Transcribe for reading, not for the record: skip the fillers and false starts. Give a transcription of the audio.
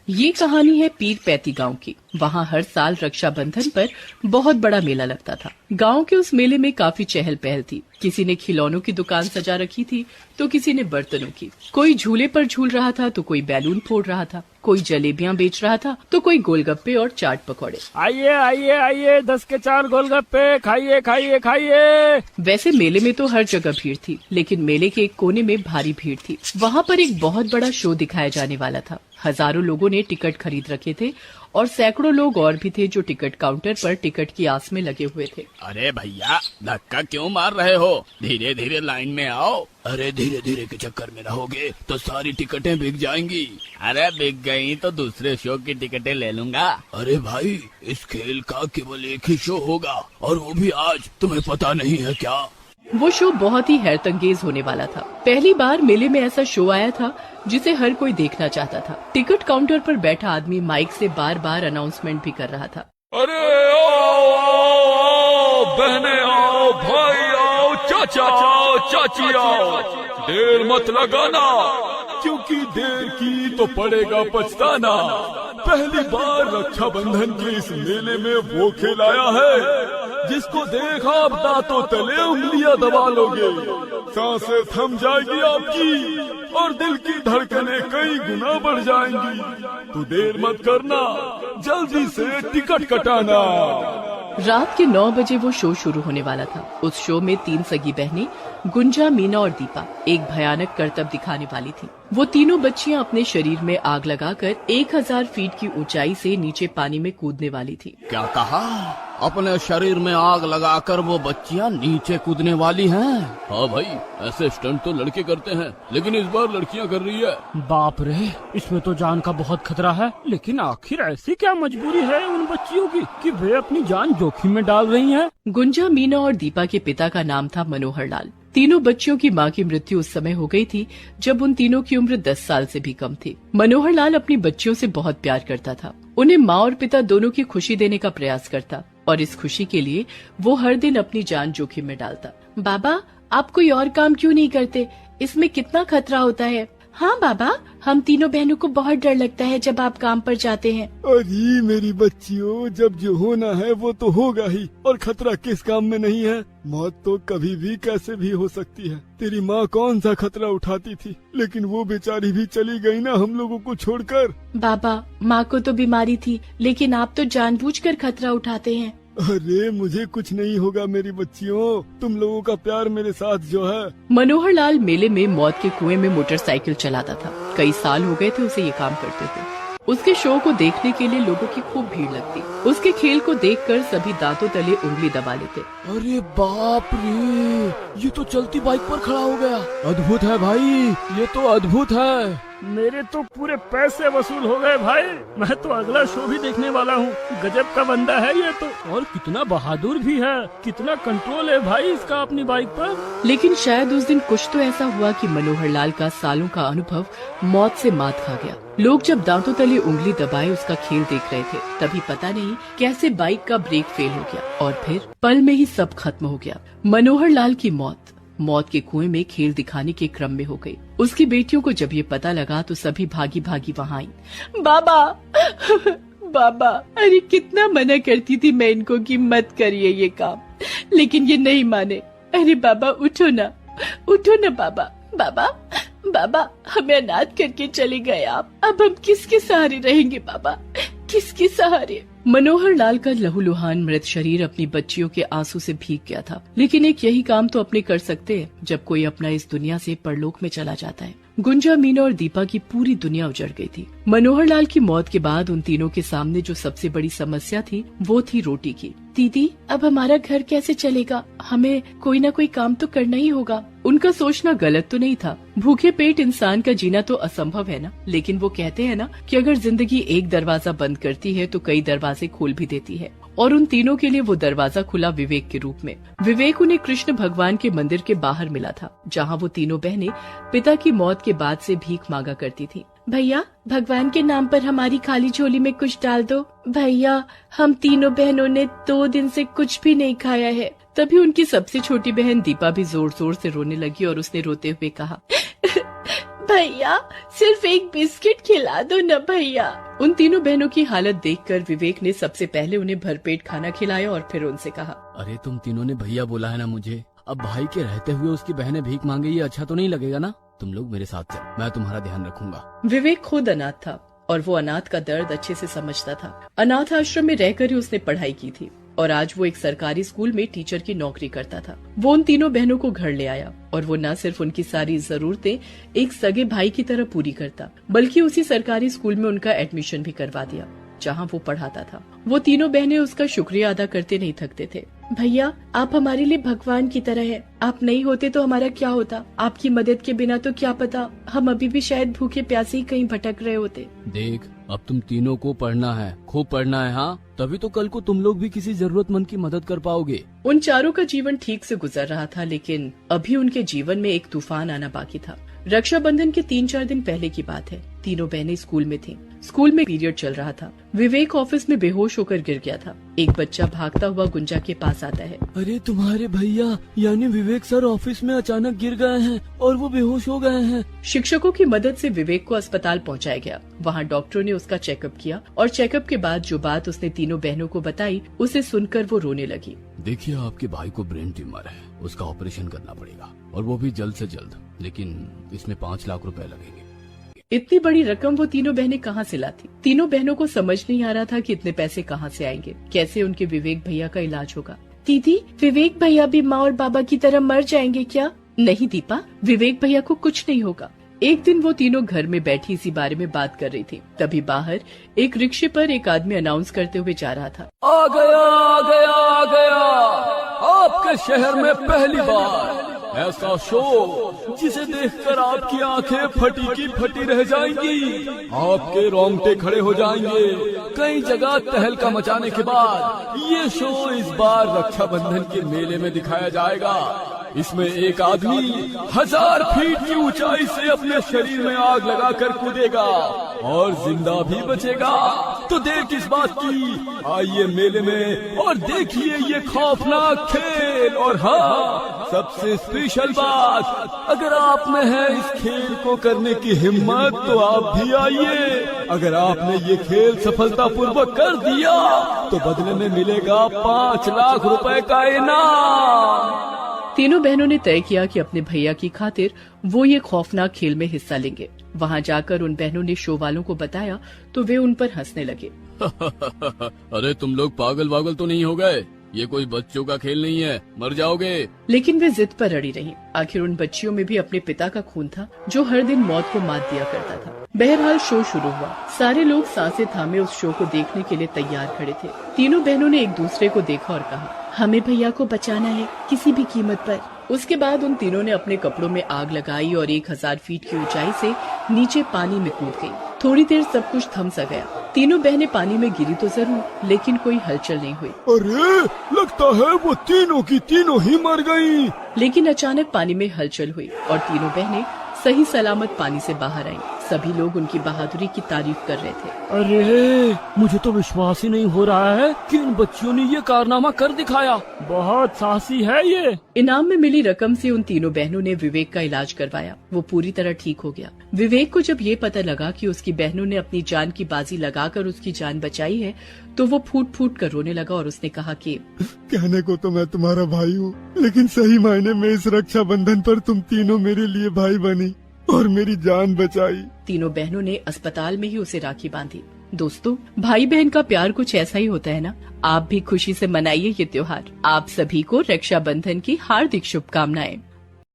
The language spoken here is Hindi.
ये कहानी है पीर पैती गांव की। वहाँ हर साल रक्षाबंधन पर बहुत बड़ा मेला लगता था। गांव के उस मेले में काफी चहल पहल थी। किसी ने खिलौनों की दुकान सजा रखी थी तो किसी ने बर्तनों की। कोई झूले पर झूल रहा था तो कोई बैलून फोड़ रहा था, कोई जलेबियां बेच रहा था तो कोई गोलगप्पे और चाट पकौड़े। आइए आइए आइए, 10 के 4 गोलगप्पे, खाइए खाइए खाइए। वैसे मेले में तो हर जगह भीड़ थी, लेकिन मेले के एक कोने में भारी भीड़ थी। वहाँ पर एक बहुत बड़ा शो दिखाया जाने वाला था। हजारों लोगों ने टिकट खरीद रखे थे और सैकड़ों लोग और भी थे जो टिकट काउंटर पर टिकट की आस में लगे हुए थे। अरे भैया, धक्का क्यों मार रहे हो? धीरे धीरे लाइन में आओ। अरे धीरे धीरे के चक्कर में रहोगे तो सारी टिकटें बिक जाएंगी। अरे बिक गई तो दूसरे शो की टिकटें ले लूंगा। अरे भाई, इस खेल का केवल एक ही शो होगा और वो भी आज। तुम्हें पता नहीं है क्या? वो शो बहुत ही हैरतअंगेज होने वाला था। पहली बार मेले में ऐसा शो आया था जिसे हर कोई देखना चाहता था। टिकट काउंटर पर बैठा आदमी माइक से बार बार अनाउंसमेंट भी कर रहा था। अरे आओ आओ, बहने आओ, भाई आओ, चाचा आओ, चाची आओ, देर मत लगाना, क्योंकि देर की तो पड़ेगा पछताना। पहली बार रक्षाबंधन के इस मेले में वो खेल आया है जिसको देखा आप दांतों तले उंगलियां दबा लोगे, सांसें थम जाएगी आपकी और दिल की धड़कनें कई गुना बढ़ जाएंगी। तो देर मत करना, जल्दी से टिकट कटाना। रात के 9 बजे वो शो शुरू होने वाला था। उस शो में 3 सगी बहनें गुंजा, मीना और दीपा एक भयानक करतब दिखाने वाली थी। वो तीनों बच्चियां अपने शरीर में आग लगाकर 1000 फीट की ऊंचाई से नीचे पानी में कूदने वाली थी। क्या कहा? अपने शरीर में आग लगाकर वो बच्चियां नीचे कूदने वाली हैं? हाँ भाई, ऐसे स्टंट तो लड़के करते हैं, लेकिन इस बार लड़कियां कर रही है। बाप रे, इसमें तो जान का बहुत खतरा है। लेकिन आखिर ऐसी क्या मजबूरी है उन बच्चियों की कि वे अपनी जान जोखिम में डाल रही हैं? गुंजा, मीना और दीपा के पिता का नाम था मनोहर लाल। तीनों बच्चियों की मां की मृत्यु उस समय हो गई थी जब उन तीनों की उम्र 10 साल से भी कम थी। मनोहर लाल अपनी बच्चियों से बहुत प्यार करता था। उन्हें माँ और पिता दोनों की खुशी देने का प्रयास करता और इस खुशी के लिए वो हर दिन अपनी जान जोखिम में डालता। बाबा, आप कोई और काम क्यों नहीं करते? इसमें कितना खतरा होता है। हाँ बाबा, हम तीनों बहनों को बहुत डर लगता है जब आप काम पर जाते हैं। अरे मेरी बच्चियों, जब जो होना है वो तो होगा ही, और खतरा किस काम में नहीं है? मौत तो कभी भी कैसे भी हो सकती है। तेरी माँ कौन सा खतरा उठाती थी, लेकिन वो बेचारी भी चली गई ना हम लोगों को छोड़कर। बाबा, माँ को तो बीमारी थी, लेकिन आप तो जानबूझकर खतरा उठाते हैं। अरे मुझे कुछ नहीं होगा मेरी बच्चियों, तुम लोगों का प्यार मेरे साथ जो है। मनोहर लाल मेले में मौत के कुएं में मोटरसाइकिल चलाता था। कई साल हो गए थे उसे ये काम करते थे। उसके शो को देखने के लिए लोगों की खूब भीड़ लगती। उसके खेल को देखकर सभी दांतों तले उंगली दबा लेते। अरे बाप रे, ये तो चलती बाइक पर खड़ा हो गया। अद्भुत है भाई, ये तो अद्भुत है। मेरे तो पूरे पैसे वसूल हो गए भाई। मैं तो अगला शो भी देखने वाला हूँ। गजब का बंदा है ये तो, और कितना बहादुर भी है। कितना कंट्रोल है भाई इसका अपनी बाइक पर। लेकिन शायद उस दिन कुछ तो ऐसा हुआ कि मनोहर लाल का सालों का अनुभव मौत से मात खा गया। लोग जब दांतों तले उंगली दबाए उसका खेल देख रहे थे, तभी पता नहीं कैसे बाइक का ब्रेक फेल हो गया और फिर पल में ही सब खत्म हो गया। मनोहर लाल की मौत के कुएं में खेल दिखाने के क्रम में हो गई। उसकी बेटियों को जब ये पता लगा तो सभी भागी भागी वहाँ आई। बाबा बाबा, अरे कितना मना करती थी मैं इनको कि मत करिए ये काम, लेकिन ये नहीं माने। अरे बाबा उठो ना बाबा। बाबा बाबा, हमें अनाथ करके चले गए आप। अब हम किसके सहारे रहेंगे बाबा, किसके सहारे? मनोहर लाल का लहूलुहान मृत शरीर अपनी बच्चियों के आंसू से भीग गया था। लेकिन एक यही काम तो अपने कर सकते हैं जब कोई अपना इस दुनिया से परलोक में चला जाता है। गुंजा, मीना और दीपा की पूरी दुनिया उजड़ गई थी। मनोहर लाल की मौत के बाद उन तीनों के सामने जो सबसे बड़ी समस्या थी वो थी रोटी की। दीदी, अब हमारा घर कैसे चलेगा? हमें कोई न कोई काम तो करना ही होगा। उनका सोचना गलत तो नहीं था। भूखे पेट इंसान का जीना तो असंभव है ना, लेकिन वो कहते हैं ना कि अगर जिंदगी एक दरवाजा बंद करती है तो कई दरवाजे खोल भी देती है। और उन तीनों के लिए वो दरवाजा खुला विवेक के रूप में। विवेक उन्हें कृष्ण भगवान के मंदिर के बाहर मिला था, जहाँ वो तीनों बहनें पिता की मौत के बाद से भीख मांगा करती थी। भैया, भगवान के नाम पर हमारी खाली झोली में कुछ डाल दो। भैया, हम तीनों बहनों ने 2 दिन से कुछ भी नहीं खाया है। तभी उनकी सबसे छोटी बहन दीपा भी जोर जोर से रोने लगी और उसने रोते हुए कहा, भैया सिर्फ एक बिस्किट खिला दो न भैया। उन तीनों बहनों की हालत देखकर विवेक ने सबसे पहले उन्हें भरपेट खाना खिलाया और फिर उनसे कहा, अरे तुम तीनों ने भैया बोला है ना मुझे, अब भाई के रहते हुए उसकी बहनें भीख मांगे, ये अच्छा तो नहीं लगेगा ना। तुम लोग मेरे साथ चलो, मैं तुम्हारा ध्यान रखूंगा। विवेक खुद अनाथ था और वो अनाथ का दर्द अच्छे से समझता था। अनाथ आश्रम में रहकर ही उसने पढ़ाई की थी और आज वो एक सरकारी स्कूल में टीचर की नौकरी करता था। वो उन तीनों बहनों को घर ले आया और वो न सिर्फ उनकी सारी जरूरतें एक सगे भाई की तरह पूरी करता, बल्कि उसी सरकारी स्कूल में उनका एडमिशन भी करवा दिया जहाँ वो पढ़ाता था। वो तीनों बहनें उसका शुक्रिया अदा करते नहीं थकते थे। भैया आप हमारे लिए भगवान की तरह है, आप नहीं होते तो हमारा क्या होता, आपकी मदद के बिना तो क्या पता हम अभी भी शायद भूखे प्यासे ही कहीं भटक रहे होते। देख अब तुम तीनों को पढ़ना है, खूब पढ़ना है, हाँ, तभी तो कल को तुम लोग भी किसी जरूरतमंद की मदद कर पाओगे। उन चारों का जीवन ठीक से गुजर रहा था, लेकिन अभी उनके जीवन में एक तूफान आना बाकी था। रक्षाबंधन के 3-4 दिन पहले की बात है। तीनों बहनें स्कूल में थीं। स्कूल में पीरियड चल रहा था। विवेक ऑफिस में बेहोश होकर गिर गया था। एक बच्चा भागता हुआ गुंजा के पास आता है। अरे तुम्हारे भैया यानी विवेक सर ऑफिस में अचानक गिर गए हैं और वो बेहोश हो गए हैं। शिक्षकों की मदद से विवेक को अस्पताल पहुंचाया गया। वहां डॉक्टरों ने उसका चेकअप किया और चेकअप के बाद जो बात उसने तीनों बहनों को बताई, उसे सुनकर वो रोने लगी। देखिए आपके भाई को ब्रेन ट्यूमर है, उसका ऑपरेशन करना पड़ेगा और वो भी जल्द से जल्द, लेकिन इसमें 5 लाख रुपए लगेंगे। इतनी बड़ी रकम वो तीनों बहनें कहाँ से लाती? तीनों बहनों को समझ नहीं आ रहा था कि इतने पैसे कहाँ से आएंगे, कैसे उनके विवेक भैया का इलाज होगा। दीदी विवेक भैया भी माँ और बाबा की तरह मर जाएंगे क्या? नहीं दीपा, विवेक भैया को कुछ नहीं होगा। एक दिन वो तीनों घर में बैठी इसी बारे में बात कर रही थी। तभी बाहर एक रिक्शे पर एक आदमी अनाउंस करते हुए जा रहा था, आ गया आ गया आ गया, आपके शहर में पहली बार ऐसा शो जिसे देखकर आपकी आंखें फटी की फटी रह जाएंगी, आपके रोंगटे खड़े हो जाएंगे। कई जगह तहलका मचाने के बाद ये शो इस बार रक्षाबंधन के मेले में दिखाया जाएगा। इसमें एक आदमी 1000 फीट की ऊंचाई से अपने शरीर में आग लगाकर कूदेगा और जिंदा भी बचेगा। तो देर किस बात की, आइए मेले में और देखिए ये खौफनाक खेल। और हाँ, सबसे स्पेशल बात, अगर आप में है इस खेल को करने की हिम्मत तो आप भी आइए। अगर आपने ये खेल सफलतापूर्वक कर दिया तो बदले में मिलेगा 5 लाख रुपए का इनाम। तीनों बहनों ने तय किया कि अपने भैया की खातिर वो ये खौफनाक खेल में हिस्सा लेंगे। वहाँ जाकर उन बहनों ने शो वालों को बताया तो वे उन पर हंसने लगे। अरे तुम लोग पागल वागल तो नहीं हो गए, ये कोई बच्चों का खेल नहीं है, मर जाओगे। लेकिन वे जिद पर अड़ी रहीं। आखिर उन बच्चियों में भी अपने पिता का खून था जो हर दिन मौत को मात दिया करता था। बहरहाल शो शुरू हुआ। सारे लोग सांसें थामे उस शो को देखने के लिए तैयार खड़े थे। तीनों बहनों ने एक दूसरे को देखा और कहा, हमें भैया को बचाना है किसी भी कीमत पर। उसके बाद उन तीनों ने अपने कपड़ों में आग लगाई और 1000 फीट की ऊंचाई से नीचे पानी में कूद गई। थोड़ी देर सब कुछ थम सा गया। तीनों बहनें पानी में गिरी तो जरूर, लेकिन कोई हलचल नहीं हुई। अरे लगता है वो तीनों की तीनों ही मर गयी। लेकिन अचानक पानी में हलचल हुई और तीनों बहनें सही सलामत पानी से बाहर आईं। सभी लोग उनकी बहादुरी की तारीफ कर रहे थे। अरे मुझे तो विश्वास ही नहीं हो रहा है कि इन बच्चियों ने ये कारनामा कर दिखाया। बहुत साहसी है ये। इनाम में मिली रकम से उन तीनों बहनों ने विवेक का इलाज करवाया। वो पूरी तरह ठीक हो गया। विवेक को जब ये पता लगा कि उसकी बहनों ने अपनी जान की बाजी लगाकर उसकी जान बचाई है, तो वो फूट फूट कर रोने लगा और उसने कहा कि कहने को तो मैं तुम्हारा भाई हूँ, लेकिन सही मायने में इस रक्षाबंधन पर तुम तीनों मेरे लिए भाई बनी और मेरी जान बचाई। तीनों बहनों ने अस्पताल में ही उसे राखी बांधी। दोस्तों, भाई बहन का प्यार कुछ ऐसा ही होता है ना। आप भी खुशी से मनाइए ये त्योहार। आप सभी को रक्षाबंधन की हार्दिक शुभकामनाएं।